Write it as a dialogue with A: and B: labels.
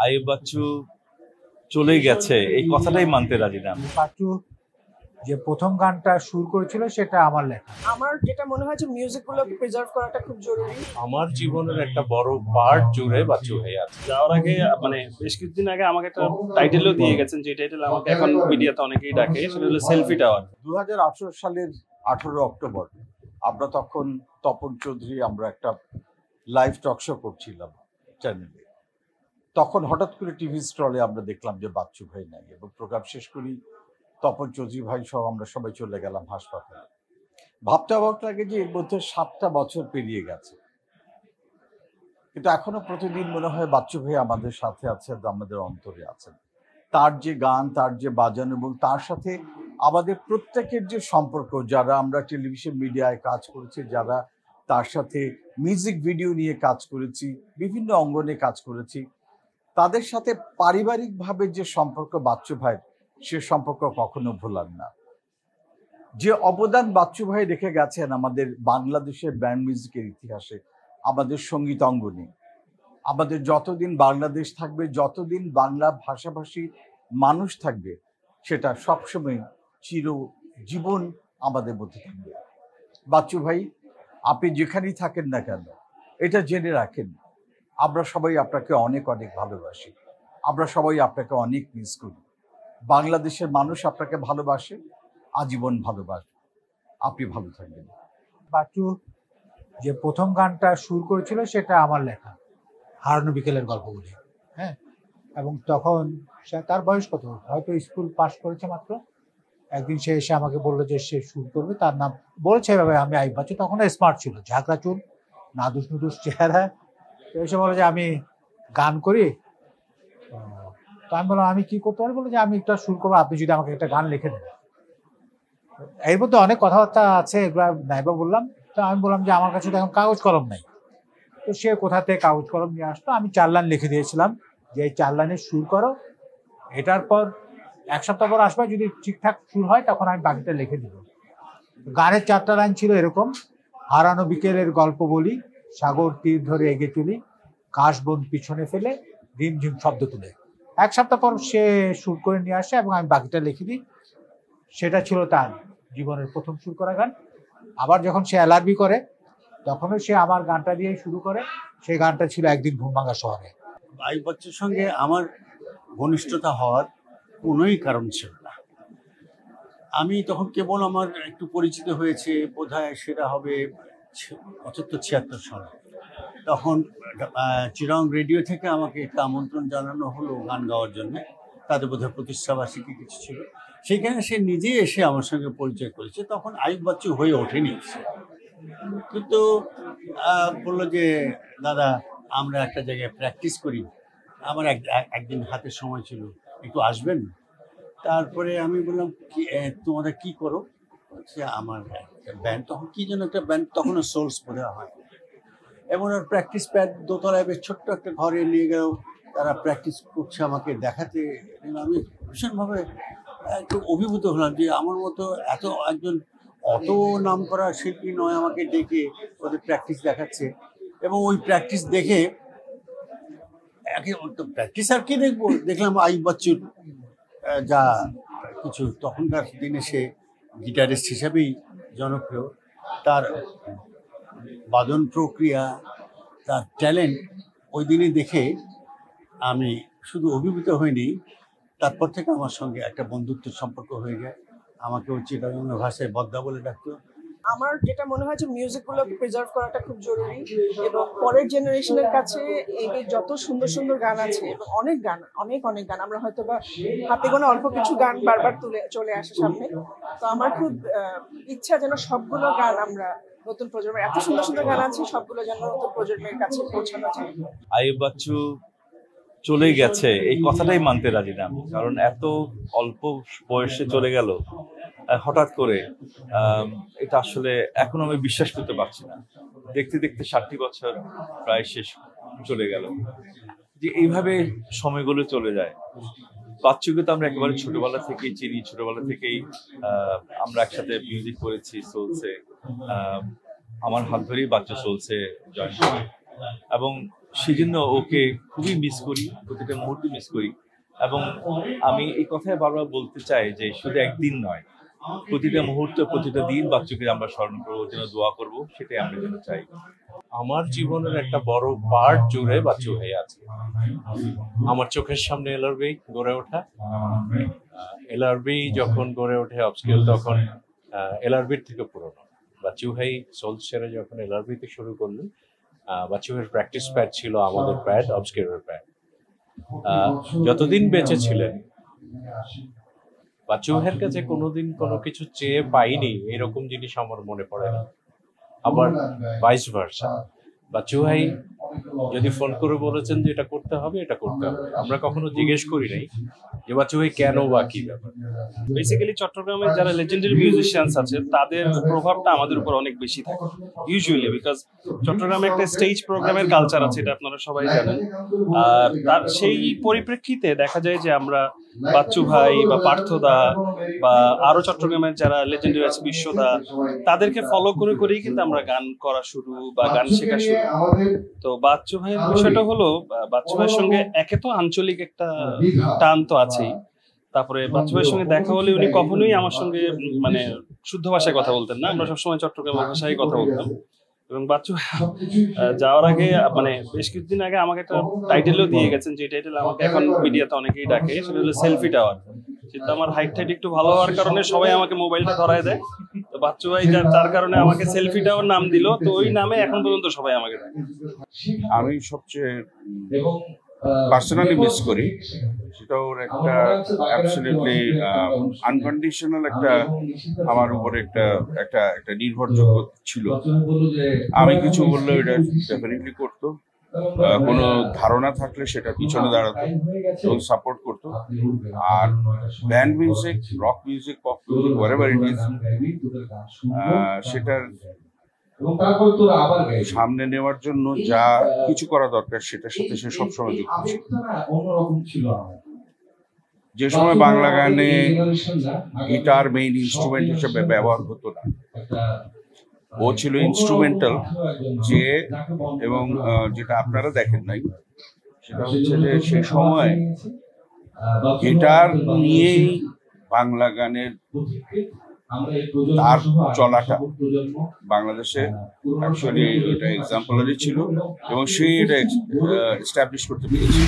A: আইয়ুব বাচ্চু চলে গেছে এই কথাটাই মানতে রাজি না।
B: বাচ্চু যে প্রথম গানটা সুর করেছিল সেটা আমার লেখা।
C: আমার যেটা মনে হয় যে মিউজিকগুলোকে প্রিজার্ভ করাটা খুব জরুরি।
D: আমার জীবনের একটা বড় পার্ট জুড়ে বাচ্চু হয়ে আছে। যাওয়ার আগে মানে বেশ কিছুদিন আগে আমাকে একটা টাইটেলও দিয়ে গেছেন, যে টাইটেল আমাকে এখন মিডিয়াতে অনেকেই ডাকে, সেটা হলো সেলফি টাওয়ার।
E: 2018 সালের 18 অক্টোবর আমরা তখন তপন চৌধুরী আমরা একটা লাইভ টক শো করছিলাম চ্যানেলে। তখন হঠাৎ করে টিভি স্টলে আমরা দেখলাম যে বাচ্চু ভাই নাই, এবং প্রোগ্রাম শেষ করি তপন চৌধুরী ভাই সহ আমরা সবাই চলে গেলাম হাসপাতালে। ভাবতে অবাক লাগে যে এর মধ্যে 7টা বছর পেরিয়ে গেছে, কিন্তু এখনো প্রতিদিন মনে হয় বাচ্চু ভাই আমাদের সাথে আছেন, আমাদের অন্তরে আছেন। তার যে গান, তার যে বাজানো, এবং তার সাথে আমাদের প্রত্যেকের যে সম্পর্ক, যারা আমরা টেলিভিশন মিডিয়ায় কাজ করেছি, যারা তার সাথে মিউজিক ভিডিও নিয়ে কাজ করেছি, বিভিন্ন অঙ্গনে কাজ করেছি, তাদের সাথে পারিবারিকভাবে যে সম্পর্ক বাচ্চু ভাইয়ের, সে সম্পর্ক কখনো ভোলার না। যে অবদান বাচ্চু ভাই রেখে গেছেন আমাদের বাংলাদেশের ব্যান্ড মিউজিকের ইতিহাসে, আমাদের সঙ্গীত অঙ্গনে, আমাদের যতদিন বাংলাদেশ থাকবে, যতদিন বাংলা ভাষাভাষী মানুষ থাকবে, সেটা সবসময় চিরজীবন আমাদের মধ্যে থাকবে। বাচ্চু ভাই, আপনি যেখানেই থাকেন না কেন, এটা জেনে রাখেন, আমরা সবাই আপনাকে অনেক অনেক ভালোবাসি, আমরা সবাই আপনাকে অনেক মিস করি। বাংলাদেশের মানুষ আপনাকে ভালোবাসে, আজীবন ভালোবাসে। আপনি ভালো থাকবেন।
B: বাচ্চু যে প্রথম গানটা সুর করেছিল সেটা আমার লেখা, হারানো বিকেলের গল্পগুলি। হ্যাঁ, এবং তখন তার বয়স কত, হয়তো স্কুল পাস করেছে মাত্র। একদিন সে এসে আমাকে বললো যে সে সুর করবে, তার নাম বলেছে এভাবে, আমি আইয়ুব বাচ্চু। তখন স্মার্ট ছিল, ঝাঁকড়া চুল, নাদুস নুদুস চেহারা। তো এসে বলে যে আমি গান করি। তো আমি বললাম আমি কি করতে পারি, বলে যে আমি একটা সুর করবো, আপনি যদি আমাকে একটা গান লিখে দেন। এর মধ্যে অনেক কথাবার্তা আছে, এগুলো নাইবা বললাম। তো আমি বললাম যে আমার কাছে তো এখন কাগজ কলম নাই। তো সে কোথা থেকে কাগজ কলম নিয়ে আসতো, আমি 4 লাইন লিখে দিয়েছিলাম যে এই 4 লাইনে সুর করো, এটার পর 1 সপ্তাহ পর আসবে, যদি ঠিকঠাক সুর হয় তখন আমি বাকিটা লিখে দিব। গানের 4টা লাইন ছিল এরকম: হারানো বিকেলের গল্প বলি, সাগর তীর ধরে এগিয়ে চলি, কাশবন পিছনে ফেলে রিমঝিম শব্দ তুলে। 1 সপ্তাহ পর সে সুর করে নিয়ে আসে এবং আমি বাকিটা লিখে দিই। সেটা ছিল তার জীবনের প্রথম সুর করা গান। আবার যখন সে এলআরবি করে, তখনও সে আমার গানটা দিয়েই শুরু করে। সেই গানটা ছিল একদিন ঘুমভাঙা শহরে।
F: আইয়ুব বাচ্চুর সঙ্গে আমার ঘনিষ্ঠতা হওয়ার কোনোই কারণ ছিল না। আমি তখন কেবল আমার একটু পরিচিত হয়েছে, বোধহয় সেটা হবে 75-76 সালে। তখন চিরং রেডিও থেকে আমাকে একটা আমন্ত্রণ জানানো হলো গান গাওয়ার জন্য। তাদের বোধহয় প্রতিষ্ঠাবার্ষিকী কিছু ছিল, সেইখানে সে নিজেই এসে আমার সঙ্গে পরিচয় করেছে। তখন আইয়ুব বাচ্চু হয়ে ওঠেনি সে, কিন্তু বললো যে দাদা আমরা একটা জায়গায় প্র্যাকটিস করি, আমার একদিন হাতে সময় ছিল, একটু আসবেন? তারপরে আমি বললাম কি তোমাদের কি করো? বলছে আমার ব্যান্ড, তখন কি যেন একটা ব্যান্ড, তখনও সোলস বোধ হয়। এবং ওর প্র্যাকটিস প্যাড দোতলায় বেশ ছোট্ট একটা ঘরে নিয়ে গেল, তারা প্র্যাকটিস করছে আমাকে দেখাতে। আমি ভীষণভাবে একটু অভিভূত হলাম যে আমার মতো একজন অত নাম করা শিল্পী নয় আমাকে ডেকে ওদের প্র্যাকটিস দেখাচ্ছে। এবং ওই প্র্যাকটিস দেখে প্র্যাকটিস আর কি দেখবো, দেখলাম আইয়ুব বাচ্চুর যা কিছু, তখনকার দিনে সে গিটারিস্ট হিসাবেই জনপ্রিয়, তার বাদন প্রক্রিয়া, তার ট্যালেন্ট, ওই দিনে দেখে আমি শুধু অভিভূত হইনি, তারপর থেকে আমার সঙ্গে একটা বন্ধুত্বের সম্পর্ক হয়ে যায়। আমাকে ও চিটাগাং ভাষায় বদ্দা বলে ডাকতো।
C: আমার যেটা মনে হয় যে মিউজিকগুলোকে প্রিজার্ভ করাটা খুব জরুরি, এবং পরের জেনারেশনের কাছে এই যত সুন্দর সুন্দর গান আছে, এবং অনেক গান, অনেক অনেক গান, আমরা হয়তো বা হাতে গোনা অল্প কিছু গান বারবার চলে আসে সামনে। তো আমার খুব ইচ্ছা যেন সবগুলো গান আমরা নতুন প্রজন্মের, এত সুন্দর সুন্দর গান আছে, সবগুলো যেন নতুন প্রজন্মের কাছে পৌঁছানো যায়।
A: আইয়ুব বাচ্চু চলে গেছে এই কথাটাই মানতে রাজি না, কারণ এত অল্প বয়সে চলে গেল হঠাৎ করে। এটা আসলে এখন আমি বিশ্বাস করতে পারছি না। দেখতে দেখতে 60 বছর প্রায় শেষ চলে গেল, যে এইভাবে সময়গুলো চলে যায়। বাচ্চুকে তো আমরা একেবারে ছোটবেলা থেকেই চিনি, ছোটবেলা থেকেই আমরা একসাথে মিউজিক করেছি সোলসে। আমার হাত ধরেই বাচ্চা সোলসে জয়েন করে, এবং সেজন্য ওকে খুবই মিস করি, প্রতিটা মুহূর্তে মিস করি। এবং আমি এই কথাই বারবার বলতে চাই যে শুধু একদিন নয়, প্রতিটা মুহূর্তে প্রতিটা দিন বাচ্চুকে আমরা স্মরণ করবো, যেন দোয়া করবো, সেটাই আমরা যেন চাই।
G: আমার জীবনের একটা বড় পার্ট জুড়ে বাচ্চু হয়ে আছে। আমার চোখের সামনে এলআরবি গড়ে ওঠা। এলআরবি যখন গড়ে ওঠে অবস্কিউর, তখন এলআরবির থেকে পুরনো। বাচ্চু ভাই সোল ছেড়ে যখন এলআরবিতে শুরু করলেন, বাচ্চু ভাইয়ের প্র্যাকটিস প্যাড ছিল আমাদের প্যাড, অবস্কিউরের প্যাড। যতদিন বেঁচে ছিলেন বাচ্চু ভাইয়ের কাছে কোনোদিন কোনো কিছু চেয়ে পাইনি এরকম জিনিস আমার মনে পড়ে না। আবার ভাইস ভার্সা, বাচ্চু ভাই যদি ফোন করে বলেছেন যে এটা করতে হবে, এটা করতে হবে। আমরা কখনো জিজ্ঞেস করি নাই যে বাচ্চু ভাই কেন বা কি ব্যাপার।
D: বেসিক্যালি চট্টগ্রামের যারা লেজেন্ডারি মিউজিশিয়ানস আছে তাদের প্রভাবটা আমাদের উপর অনেক বেশি থাকে ইউজুয়ালি, বিকজ চট্টগ্রামে একটা স্টেজ প্রোগ্রামের কালচার আছে, এটা আপনারা সবাই জানেন। আর তার সেই পরিপ্রেক্ষিতে দেখা যায় যে আমরা বাচ্চু ভাই বা পার্থদা বা আরো চট্টগ্রামের যারা লেজেন্ডারি আছে, বিশ্বদা, তাদেরকে ফলো করে করেই কিন্তু আমরা গান করা শুরু বা গান শেখা শুরু। তো বাচ্চু ভাইয়ের বিষয়টা হলো, বাচ্চু ভাইয়ের সঙ্গে একে তো আঞ্চলিক একটা টান তো আছেই, তারপরে বাচ্চু ভাইয়ের সঙ্গে দেখা হলে উনি কখনোই আমার সঙ্গে মানে শুদ্ধ ভাষায় কথা বলতেন না, আমরা সবসময় চট্টগ্রামের ভাষায় কথা বলতাম। এবং বাচ্চু যাওয়ার আগে মানে বেশ কিছুদিন আগে আমাকে একটা টাইটেলও দিয়ে গেছেন, যে টাইটেল আমাকে এখন মিডিয়াতে অনেকেই ডাকে, সেটা হলো সেলফি টাওয়ার। সেটা আমার হাইট টাইট একটু ভালো হওয়ার কারণে সবাই আমাকে মোবাইলটা ধরায় দেয়। তো বাচ্চু ভাই তার কারণে আমাকে সেলফি টাওয়ার নাম দিল, তো ওই নামে এখন পর্যন্ত সবাই আমাকে ডাকে।
H: আমি সবচেয়ে পার্সোনালি মিস করি সেটা ওর একটা অ্যাবসলিউটলি আনকন্ডিশনাল একটা আমার উপরে একটা একটা একটা নির্ভরযোগ্য ছিল। আমি কিছু বললে এটা ডেফিনেটলি করতো, কোনো ধারণা থাকলে সেটা পিছনে দাঁড়াতো এবং সাপোর্ট করতো। আর band music, rock music, pop music, whatever it is, সেটার সামনে নেওয়ার জন্য যা কিছু করা দরকার সেটার সাথে সে সবসময় যুক্ত ছিল। যে সময় বাংলা গানে গিটার মেইন ইনস্ট্রুমেন্ট হিসেবে ব্যবহার হতো না, ও ছিল ইনস্ট্রুমেন্টাল যে, এবং যেটা আপনারা দেখেন নাই সেটা হচ্ছে যে সেই সময় গিটার নিয়েই বাংলা গানের তার চলাটা বাংলাদেশে অ্যাকচুয়ালি এটা এক্সাম্পলারি ছিল এবং সে এটা এস্টাবলিশ করতে পেরেছে।